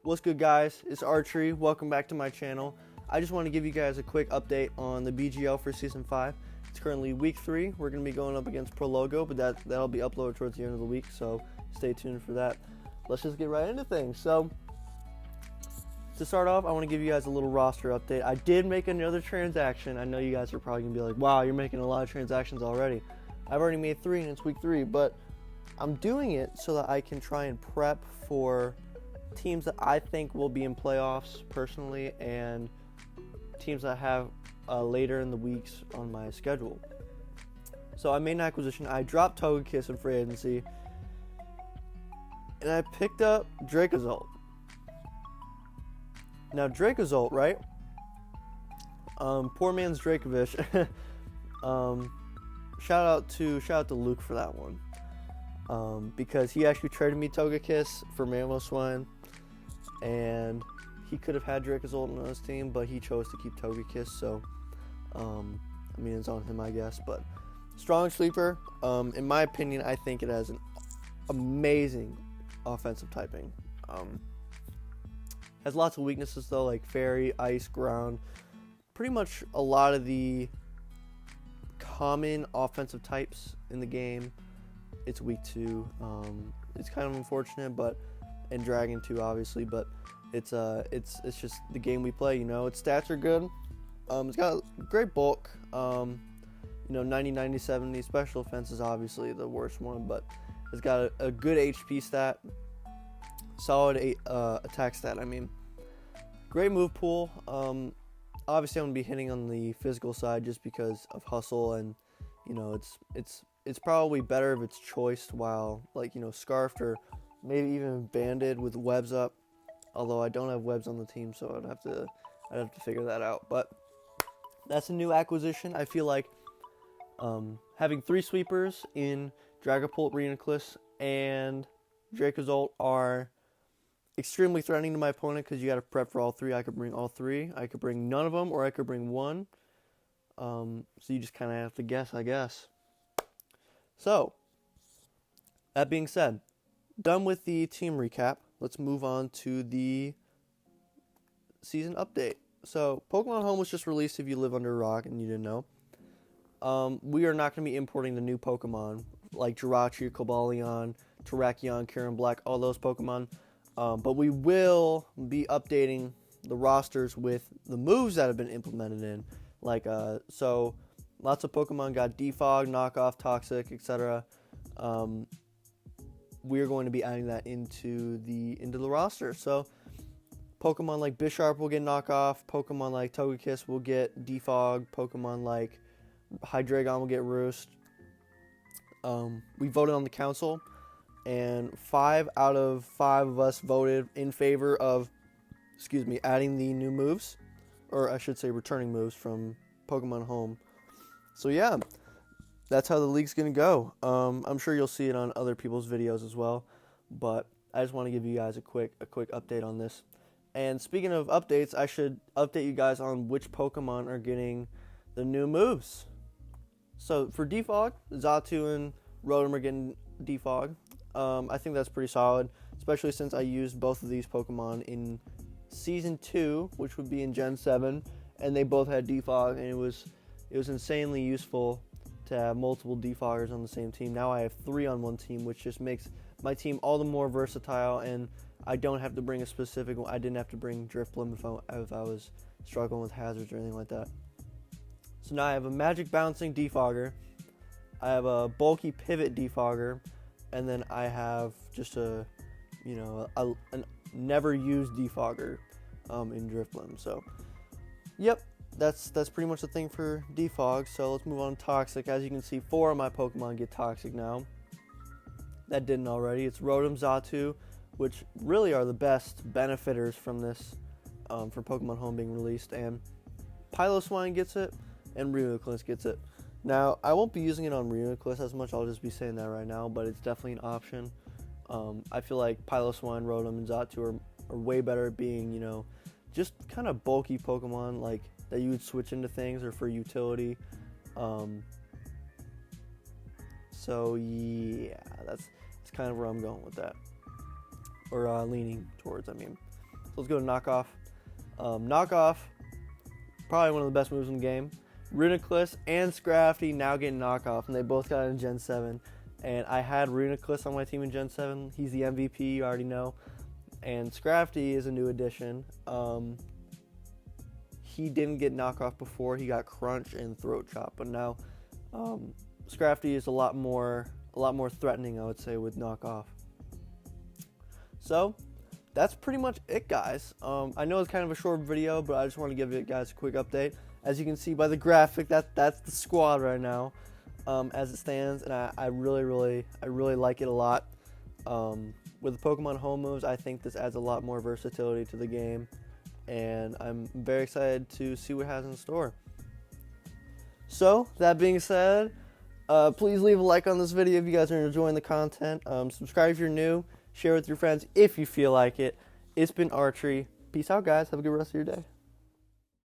What's good, guys? It's Archery. Welcome back to my channel. I just want to give you guys a quick update on the BJL for Season 5. It's currently week 3. We're going to be going up against Pro Logo, but that'll be uploaded towards the end of the week, so stay tuned for that. Let's just get right into things. So, to start off, I want to give you guys a little roster update. I did make another transaction. I know you guys are probably going to be like, wow, you're making a lot of transactions already. I've already made 3 and it's week 3, but I'm doing it so that I can try and prep for teams that I think will be in playoffs personally and teams that I have later in the weeks on my schedule. So I made an acquisition. I dropped Togekiss in free agency and I picked up Dracozolt. Now Dracozolt, right? Poor man's Dracovish. Shout out to Luke for that one. Because he actually traded me Togekiss for Mamoswine, and he could have had Dracozolt on his team, but he chose to keep Togekiss, so I mean, it's on him, I guess. But strong sleeper. In my opinion, I think it has an amazing offensive typing. Has lots of weaknesses though, like Fairy, Ice, Ground. Pretty much a lot of the common offensive types in the game. It's weak 2. It's kind of unfortunate, but and Dragon 2 obviously, but it's just the game we play, you know. Its stats are good. It's got great bulk. 90, 90, 70. Special offense is obviously the worst one, but it's got a good HP stat. Solid attack stat. I mean, great move pool. Obviously I'm gonna be hitting on the physical side just because of hustle, and it's probably better if it's choiced while, scarfed or maybe even banded with webs up. Although I don't have webs on the team, so I'd have to figure that out. But that's a new acquisition. I feel like having 3 sweepers in Dragapult, Reuniclus, and Dracozolt are extremely threatening to my opponent because you got to prep for all 3. I could bring all 3. I could bring none of them, or I could bring 1. So you just kind of have to guess, I guess. So, that being said, done with the team recap. Let's move on to the season update. So, Pokemon Home was just released if you live under a rock and you didn't know. We are not going to be importing the new Pokemon like Jirachi, Cobalion, Terrakion, Kieran Black, all those Pokemon. But we will be updating the rosters with the moves that have been implemented in. So lots of Pokemon got Defog, Knockoff, Toxic, etc. We are going to be adding that into the roster. So Pokemon like Bisharp will get Knockoff. Pokemon like Togekiss will get Defog. Pokemon like Hydreigon will get Roost. We voted on the council, and 5 out of 5 of us voted in favor of, adding the new moves, or I should say returning moves from Pokemon Home. So yeah, that's how the league's going to go. I'm sure you'll see it on other people's videos as well, but I just want to give you guys a quick update on this. And speaking of updates, I should update you guys on which Pokemon are getting the new moves. So for Defog, Xatu and Rotom are getting Defog. I think that's pretty solid, especially since I used both of these Pokemon in Season 2, which would be in Gen 7, and they both had Defog, and it was insanely useful to have multiple Defoggers on the same team. Now I have 3 on one team, which just makes my team all the more versatile, and I don't have to bring a specific one. I didn't have to bring Drifblim if I was struggling with hazards or anything like that. So now I have a Magic Bouncing Defogger, I have a bulky Pivot Defogger, and then I have just a never used Defogger in Drifblim. So, yep, that's pretty much the thing for Defog. So let's move on to Toxic. As you can see, 4 of my Pokemon get Toxic now. That didn't already. It's Rotom, Xatu, which really are the best benefiters from this, for Pokemon Home being released. And Piloswine gets it, and Reuniclus gets it. Now, I won't be using it on Reuniclus as much. I'll just be saying that right now, but it's definitely an option. I feel like Piloswine, Rotom, and Xatu are way better at being, just kind of bulky Pokemon, like that you would switch into things or for utility. So yeah, that's kind of where I'm going with that, or leaning towards. I mean, let's go to knockoff. Knockoff, probably one of the best moves in the game. Runiclus and Scrafty now getting knockoff, and they both got it in Gen 7. And I had Runiclus on my team in Gen 7. He's the MVP, you already know. And Scrafty is a new addition. He didn't get knockoff before. He got Crunch and Throat Chop, but now Scrafty is a lot more threatening, I would say, with knockoff. So that's pretty much it, guys. I know it's kind of a short video, but I just want to give you guys a quick update. As you can see by the graphic, that's the squad right now, as it stands, and I really like it a lot. With the Pokemon home moves, I think this adds a lot more versatility to the game, and I'm very excited to see what it has in store. So, that being said, please leave a like on this video if you guys are enjoying the content. Subscribe if you're new. Share with your friends if you feel like it. It's been Archery. Peace out, guys. Have a good rest of your day.